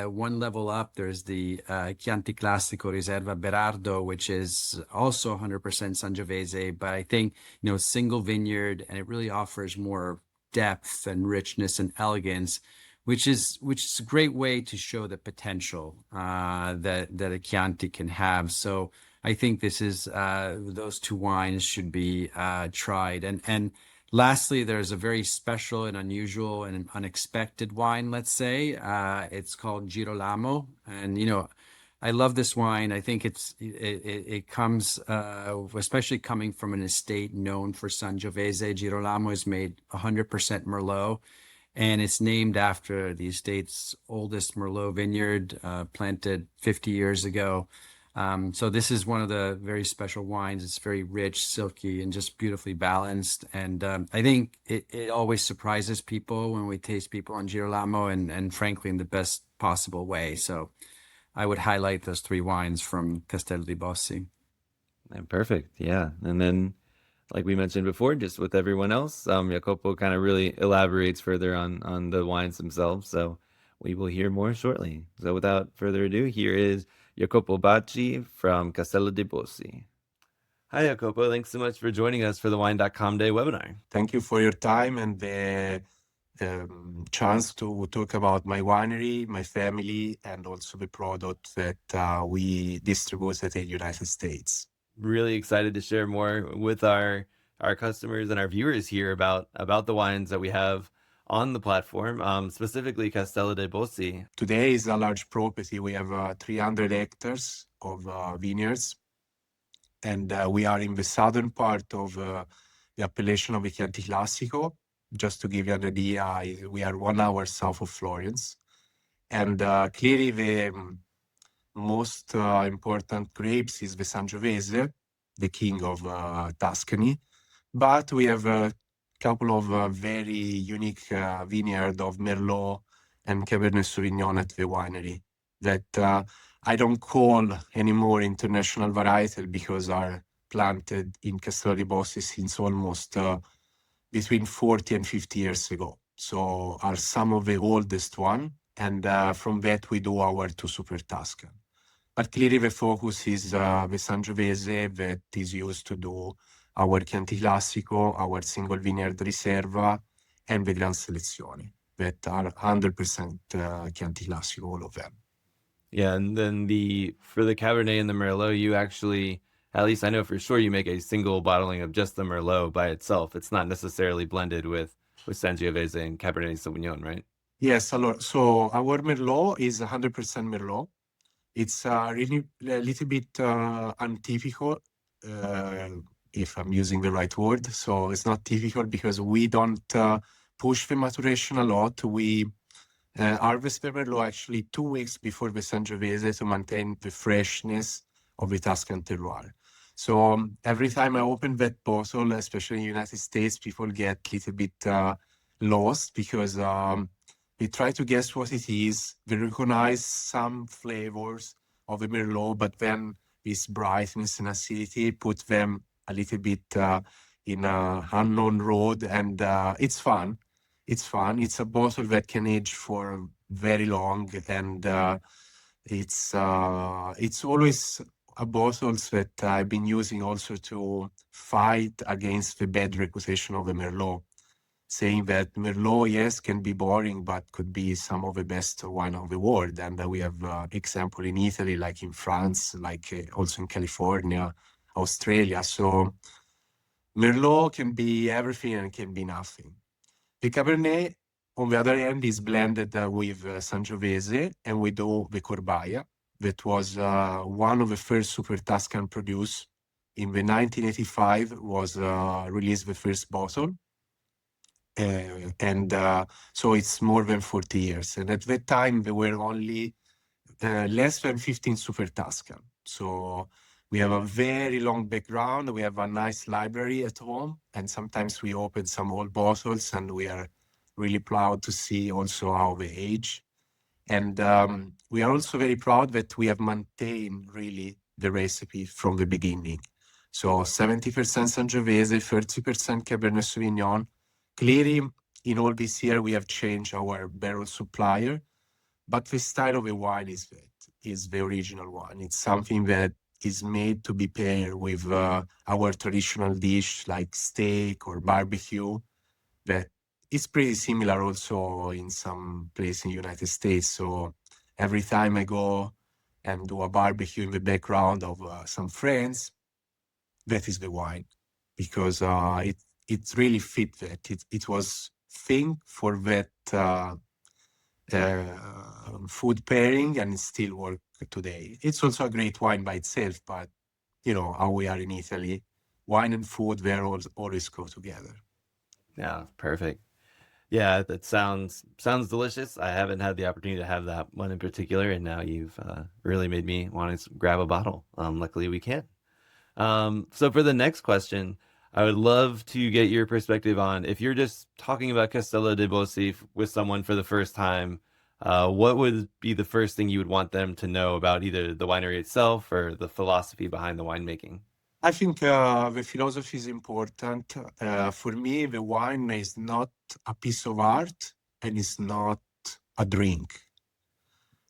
one level up, there's the Chianti Classico Riserva Berardo, which is also 100% Sangiovese, but I think, single vineyard, and it really offers more depth and richness and elegance, which is a great way to show the potential that a Chianti can have. So I think this is those two wines should be tried. And lastly, there's a very special and unusual and unexpected wine, let's say. It's called Girolamo. And, I love this wine. I think it comes, especially coming from an estate known for Sangiovese. Girolamo is made 100% Merlot, and it's named after the estate's oldest Merlot vineyard, planted 50 years ago. So this is one of the very special wines. It's very rich, silky, and just beautifully balanced. And I think it always surprises people when we taste people on Girolamo, and frankly, in the best possible way. So I would highlight those three wines from Castello di Bossi. Perfect. Yeah. And then, like we mentioned before, just with everyone else, Jacopo kind of really elaborates further on the wines themselves. So we will hear more shortly. So without further ado, here is Jacopo Bacci from Castello di Bossi. Hi, Jacopo. Thanks so much for joining us for the Wine.com Day webinar. Thank you for your time and the chance to talk about my winery, my family, and also the product that we distribute in the United States. Really excited to share more with our customers and our viewers here about the wines that we have on the platform, specifically Castello di Bossi. Today is a large property. We have 300 hectares of vineyards, and we are in the southern part of the appellation of the Chianti Classico. Just to give you an idea, we are 1 hour south of Florence. And clearly the most important grapes is the Sangiovese, the king of Tuscany. But we have a couple of very unique vineyard of Merlot and Cabernet Sauvignon at the winery that I don't call anymore international varietal because are planted in Castello di Bossi since almost between 40 and 50 years ago. So are some of the oldest one, and from that we do our two Super Tuscan. But clearly the focus is the Sangiovese that is used to do our Chianti Classico, our single vineyard Riserva, and the Gran Selezione that are 100% Chianti Classico, all of them. Yeah, and then for the Cabernet and the Merlot, you actually, at least I know for sure, you make a single bottling of just the Merlot by itself. It's not necessarily blended with Sangiovese and Cabernet Sauvignon, right? Yes, so our Merlot is 100% Merlot. It's really a little bit untypical, if I'm using the right word. So it's not typical because we don't push the maturation a lot. We harvest the Merlot actually 2 weeks before the Sangiovese to maintain the freshness of the Tuscan terroir. So every time I open that bottle, especially in the United States, people get a little bit lost because they try to guess what it is. They recognize some flavors of the Merlot, but then this brightness and acidity put them a little bit in an unknown road, and it's fun. It's fun. It's a bottle that can age for very long, and it's always a bottles that I've been using also to fight against the bad reputation of the Merlot, saying that Merlot, yes, can be boring, but could be some of the best wine of the world. And we have example in Italy, like in France, like also in California, Australia. So Merlot can be everything and can be nothing. The Cabernet, on the other hand, is blended with Sangiovese, and we do the Corbaia. That was one of the first Super Tuscan produced. In the 1985 was released the first bottle. So it's more than 40 years. And at that time, there were only less than 15 Super Tuscan. So we have a very long background. We have a nice library at home. And sometimes we open some old bottles, and we are really proud to see also how they age. And we are also very proud that we have maintained really the recipe from the beginning. So 70% Sangiovese, 30% Cabernet Sauvignon. Clearly, in all this year, we have changed our barrel supplier, but the style of the wine is the original one. It's something that is made to be paired with our traditional dish like steak or barbecue, that is pretty similar also in some place in the United States. So every time I go and do a barbecue in the background of some friends, that is the wine, because it really fit that. It was think for that food pairing, and it still work today. It's also a great wine by itself, but you know how we are in Italy, wine and food, they always go together. Yeah, perfect. Yeah, that sounds delicious. I haven't had the opportunity to have that one in particular, and now you've really made me want to grab a bottle. Luckily, we can. So for the next question, I would love to get your perspective on if you're just talking about Castello di Bossi with someone for the first time, what would be the first thing you would want them to know about either the winery itself or the philosophy behind the winemaking? I think the philosophy is important. For me, the wine is not a piece of art, and it's not a drink.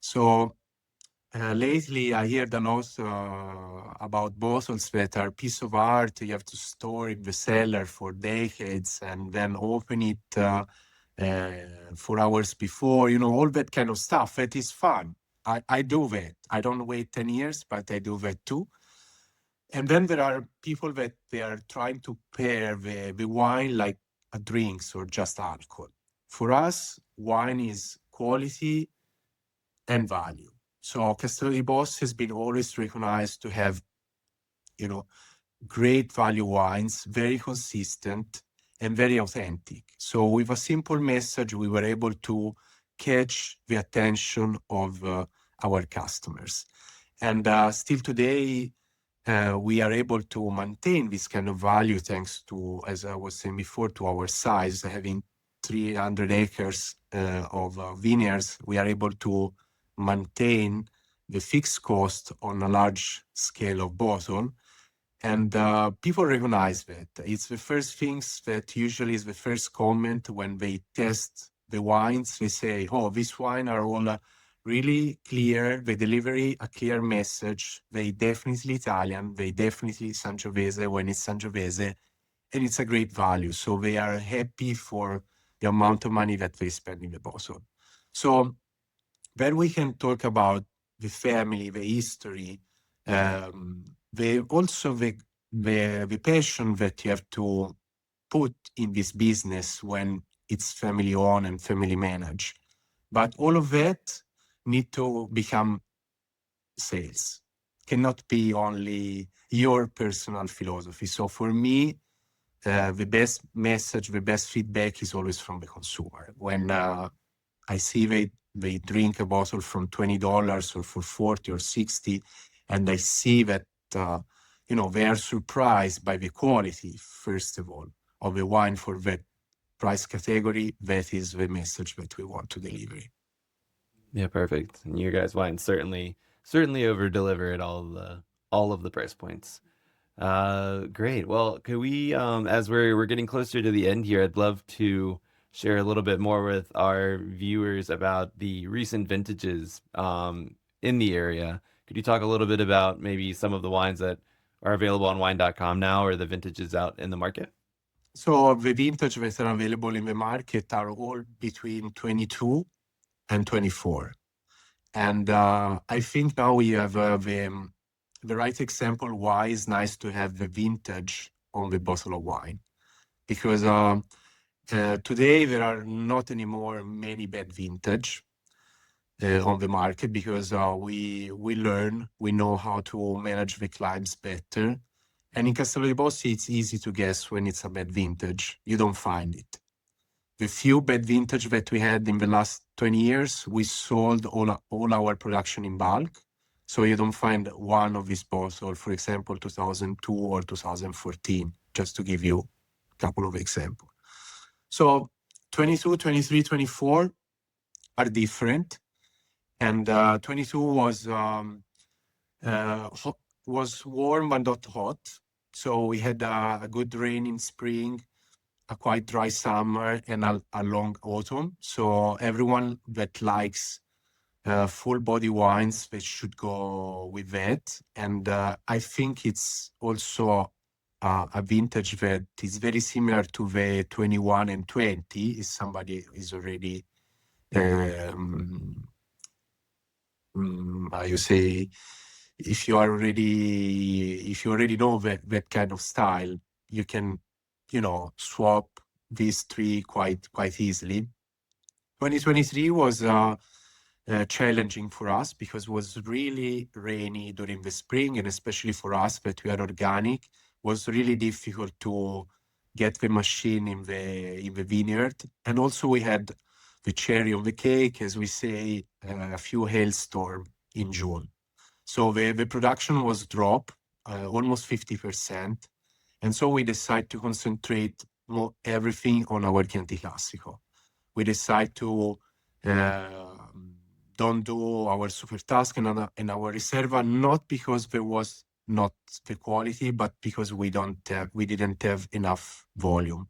So lately, I heard a lot about bottles that are piece of art. You have to store in the cellar for decades and then open it 4 hours before. You know, all that kind of stuff. That is fun. I do that. I don't wait 10 years, but I do that too. And then there are people that they are trying to pair the wine like a drinks or just alcohol. For us, wine is quality and value. So Castello di Bossi has been always recognized to have, you know, great value wines, very consistent and very authentic. So with a simple message, we were able to catch the attention of our customers. And still today, we are able to maintain this kind of value thanks to, as I was saying before, to our size, having 300 acres of vineyards. We are able to maintain the fixed cost on a large scale of bottle. And people recognize that. It's the first things that usually is the first comment when they test the wines. They say, oh, these wines are all really clear. They deliver a clear message. They definitely Italian. They definitely Sangiovese when it's Sangiovese. And it's a great value. So they are happy for the amount of money that they spend in the bottle. So then we can talk about the family, the history, the passion that you have to put in this business when it's family owned and family managed. But all of that need to become sales. Cannot be only your personal philosophy. So for me, the best message, the best feedback is always from the consumer. When I see they drink a bottle from $20 or for 40 or 60, and I see that they are surprised by the quality, first of all, of the wine for that price category. That is the message that we want to deliver. Yeah, perfect. And your guys' wines certainly over deliver at all of the price points. Great. Well, could we, as we're getting closer to the end here, I'd love to share a little bit more with our viewers about the recent vintages in the area. Could you talk a little bit about maybe some of the wines that are available on Wine.com now, or the vintages out in the market? So the vintage that are available in the market are all between 22 and 24. And I think now we have the right example why it's nice to have the vintage on the bottle of wine. Because today there are not anymore many bad vintage on the market, because we know how to manage the climbs better. And in Castello di Bossi, it's easy to guess when it's a bad vintage. You don't find it. The few bad vintage that we had in the last 20 years, we sold all our production in bulk. So you don't find one of these bottles, for example, 2002 or 2014, just to give you a couple of examples. So 22, 23, 24 are different. And 22 was warm but not hot. So we had a good rain in spring, a quite dry summer, and a long autumn. So everyone that likes full body wines, they should go with that. And I think it's also a vintage that is very similar to the 21 and 20. If somebody is already, you say, if you already know that kind of style, you can, swap these three quite easily. 2023 was challenging for us because it was really rainy during the spring, and especially for us that we are organic, was really difficult to get the machine in the vineyard. And also we had the cherry on the cake, as we say, a few hailstorms in June. So the production was dropped almost 50%. And so we decided to concentrate everything on our Chianti Classico. We decided to don't do our Super Tuscan and our Reserva, not because there was not the quality, but because we didn't have enough volume.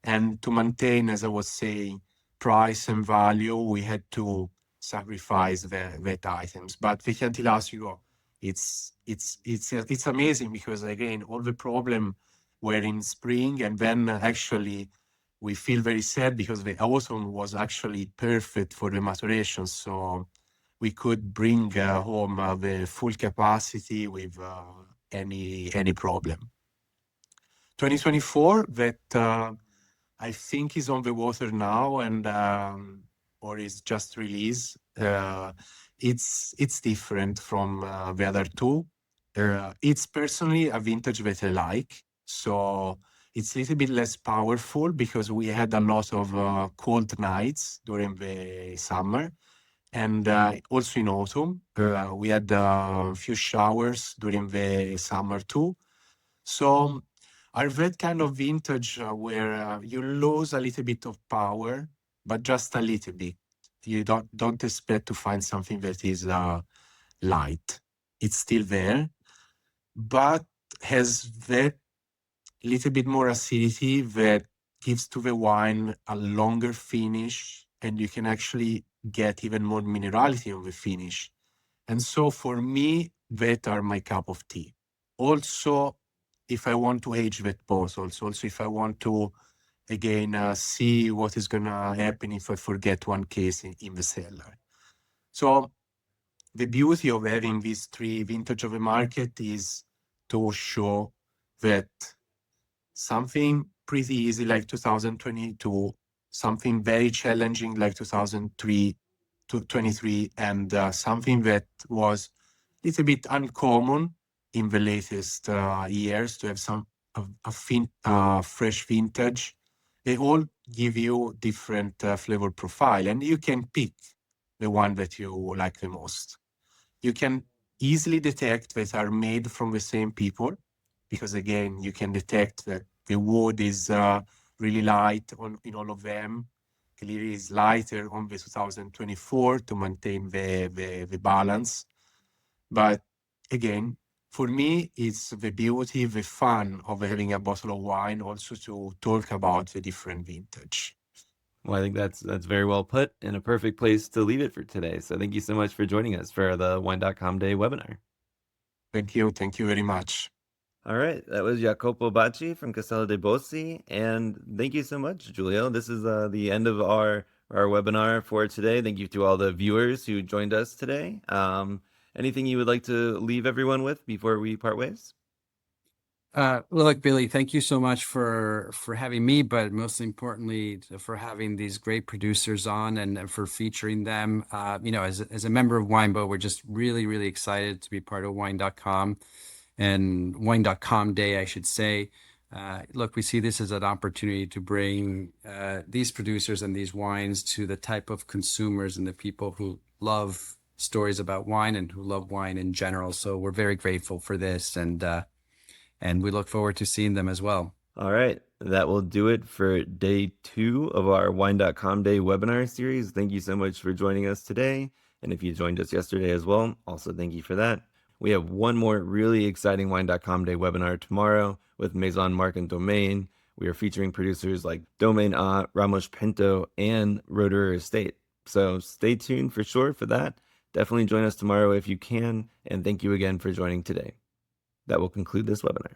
And to maintain, as I was saying, price and value, we had to sacrifice that items. But the Chianti Classico, it's amazing because, again, all the problem were in spring, and then actually we feel very sad because the autumn was actually perfect for the maturation. So we could bring home the full capacity with any problem. 2024, that I think is on the water now, and or is just released. It's different from the other two. It's personally a vintage that I like. So it's a little bit less powerful because we had a lot of cold nights during the summer, and also in autumn. We had a few showers during the summer too. So are that kind of vintage where you lose a little bit of power, but just a little bit. You don't expect to find something that is light. It's still there, but has that little bit more acidity that gives to the wine a longer finish, and you can actually get even more minerality on the finish. And so for me, that are my cup of tea. Also, if I want to age that bottles, also if I want to, again, see what is going to happen if I forget one case in the cellar. So the beauty of having these three vintage of the market is to show that something pretty easy like 2022, something very challenging like 2003 to 23, and something that was a little bit uncommon in the latest years to have a fresh vintage. They all give you different flavor profile, and you can pick the one that you like the most. You can easily detect that are made from the same people, because again, you can detect that the wood is really light in all of them. Clearly is lighter on the 2024 to maintain the balance. But again, for me, it's the beauty, the fun of having a bottle of wine, also to talk about the different vintage. Well, I think that's very well put, and a perfect place to leave it for today. So thank you so much for joining us for the Wine.com Day webinar. Thank you very much. All right, that was Jacopo Bacci from Castello di Bossi, and thank you so much, Giulio. This is the end of our webinar for today. Thank you to all the viewers who joined us today. Anything you would like to leave everyone with before we part ways? Look, Billy, thank you so much for having me, but most importantly, for having these great producers on and for featuring them. As a member of Winebow, we're just really, really excited to be part of Wine.com and Wine.com Day, I should say. Look, we see this as an opportunity to bring these producers and these wines to the type of consumers and the people who love stories about wine and who love wine in general. So we're very grateful for this, and we look forward to seeing them as well. All right. That will do it for day 2 of our Wine.com Day webinar series. Thank you so much for joining us today. And if you joined us yesterday as well, also thank you for that. We have one more really exciting Wine.com Day webinar tomorrow with Maison Marc and Domaine. We are featuring producers like Domaine A, Ramos Pinto, and Roederer Estate. So stay tuned for sure for that. Definitely join us tomorrow if you can. And thank you again for joining today. That will conclude this webinar.